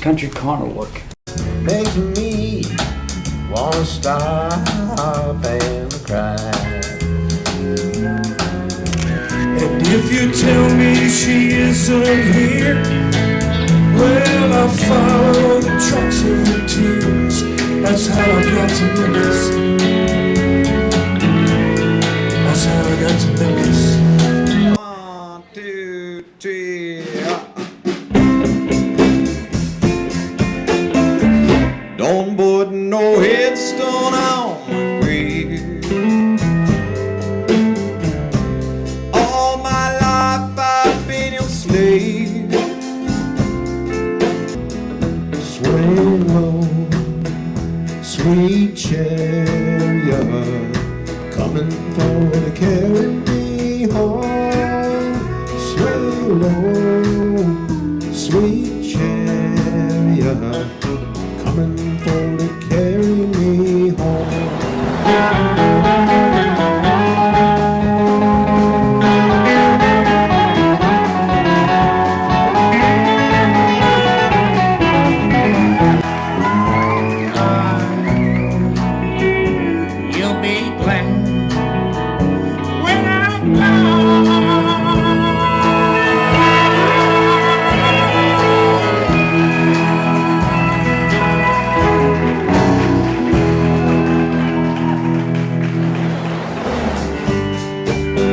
Country Corner look. Makes me wanna stop and cry. And if you tell me she isn't here, well, I'll follow the tracks of her tears. That's how I got to Memphis. That's how I got to Memphis. 1, 2, 3. Don't put no headstone on my grave. All my life I've been your slave. Sway low, sweet chariot, coming for to carry me home. Sway low, sweet chariot, coming for to carry me home. You'll be glad when I'm gone.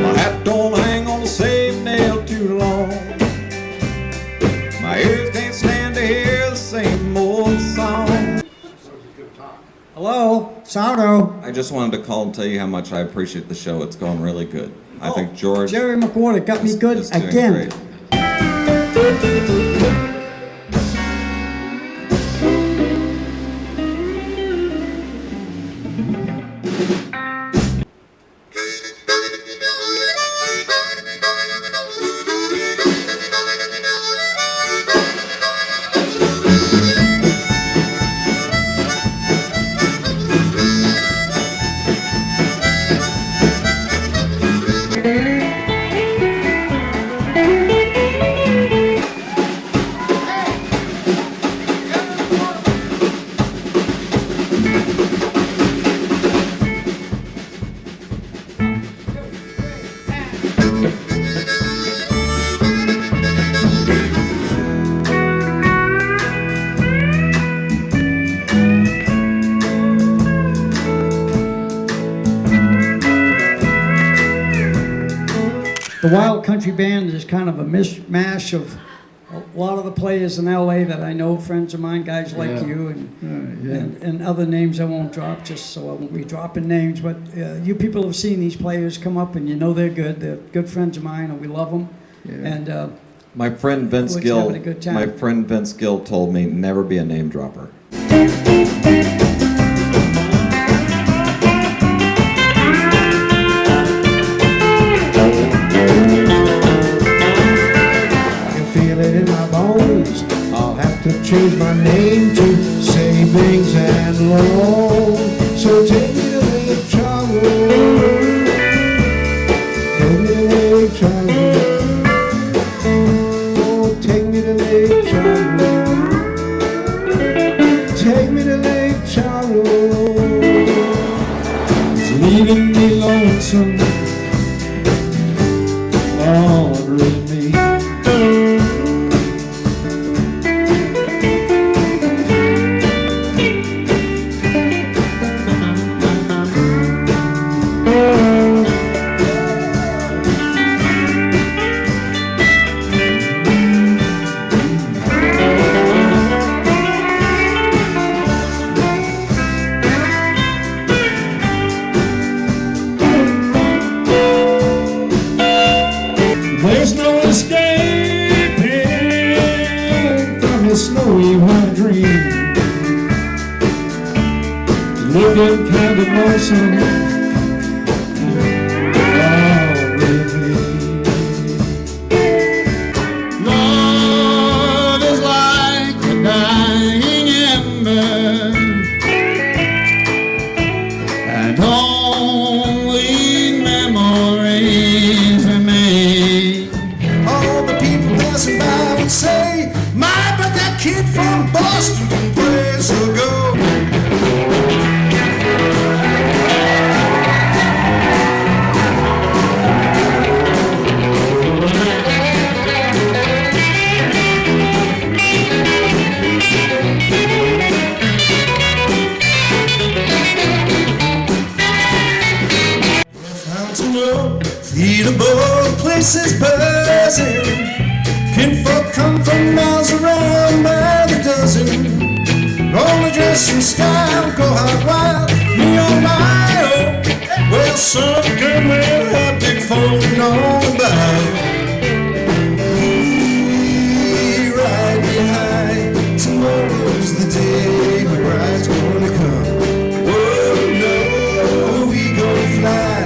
My hat don't hang on the same nail too long. My ears can't stand to hear the same old song. Hello, Sardo. I just wanted to call and tell you how much I appreciate the show. It's going really good. I think George Jerry McWhorter got me good is doing again. great. The Wild Country Band is kind of a mishmash of a lot of the players in LA that I know, friends of mine, guys like you, and other names I won't drop, just so I won't be dropping names. But you people have seen these players come up, and you know they're good. They're good friends of mine, and we love them. And My friend Vince We're Gill. having a good time. My friend Vince Gill told me never be a name dropper. Change my name to Savings and Loan. So take me to Lake Charles. Take me to Lake Charles. Oh, take me to Lake Charles. Take me to Lake Charles. It's leaving me lonesome. Lord, rid me. There's no escaping from the snowy white dream. Looking kind of lonesome. Love is like a dying ember, and only memories remain. All the people passing by would say, my, but that kid from Boston, place ago. Feedable places buzzing. Kinfolk come from miles around by the dozen. Only dress in style, go out wild, me on my own. Well, some good man have big phone on the bow. We ride behind, tomorrow's the day my bride's gonna come. Oh no, we gonna fly.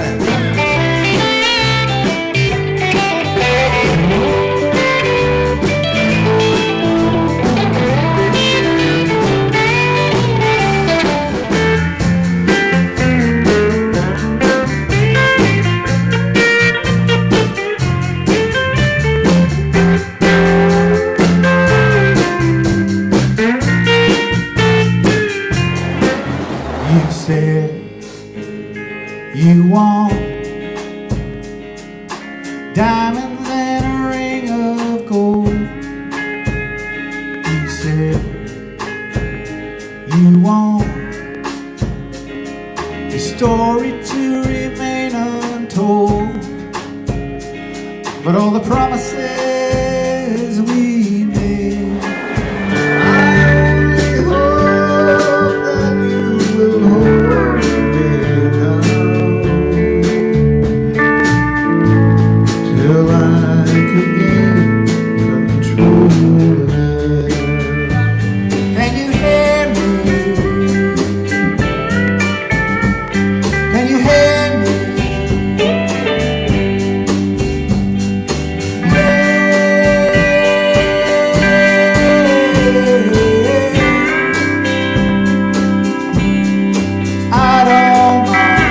You want diamonds and a ring of gold. You said you want the story to remain untold. But all the promises we made, I only hope that you will hold me down. Till I could gain control of it. Can you hear me? Can you hear me? I don't mind.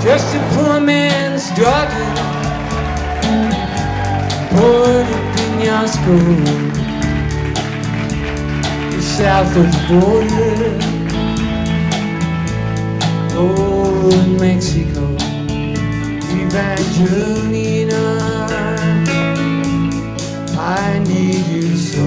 Just a poor man's daughter, born in Penasco, south of the border, oh, in Mexico, Evangelina, I need you so.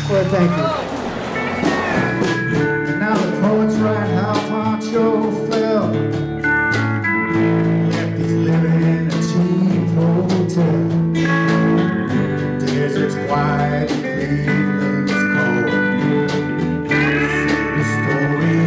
Well, thank you. And now the poets write how Pancho fell. Left his living in a cheap hotel. Desert's quiet, Cleveland's cold. The story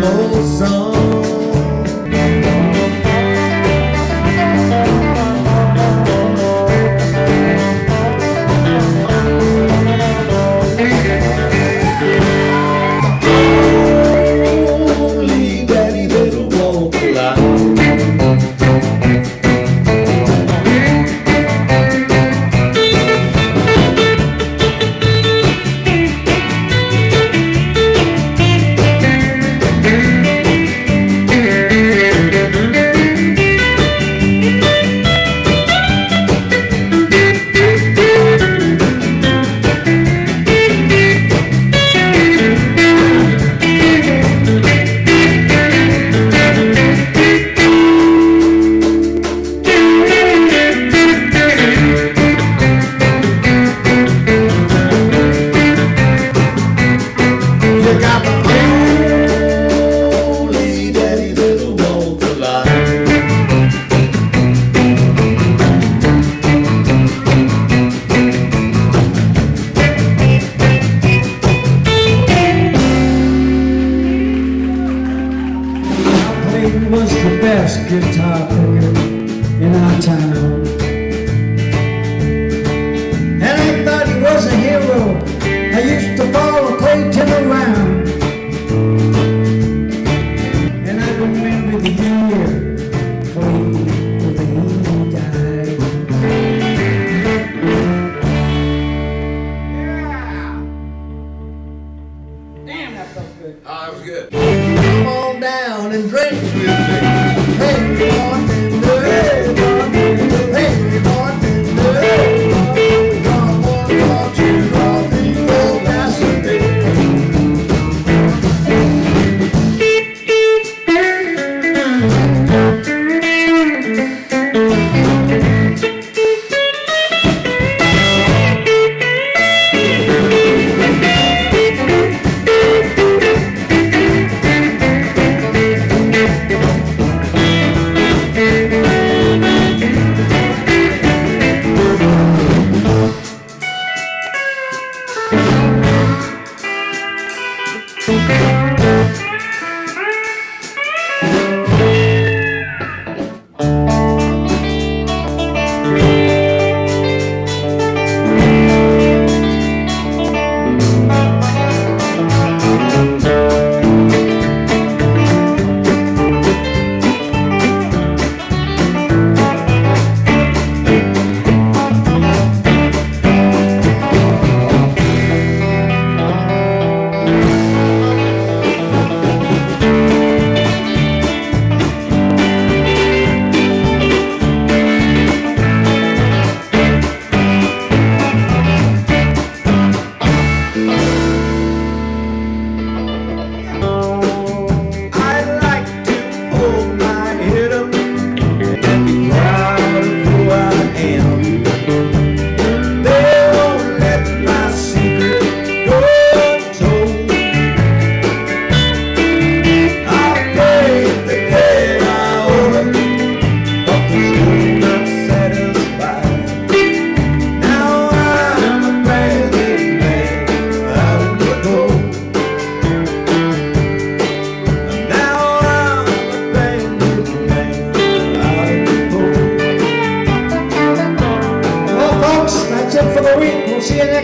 old song. Only daddy little walk the line. Was the best guitar player in our town. And I thought he was a hero. I used to follow, played him around. And I remember the year when he died. Yeah! Damn, that felt good. That was good. Come on down and drink with me. Hey, bartender. Hey, bartender. Hey, bartender. Got one or two coffee, 4 glasses a day.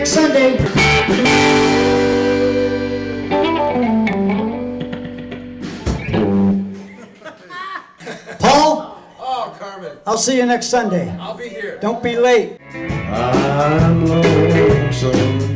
Sunday. Paul? Oh, Carmine. I'll see you next Sunday. I'll be here. Don't be late. I'm lonesome.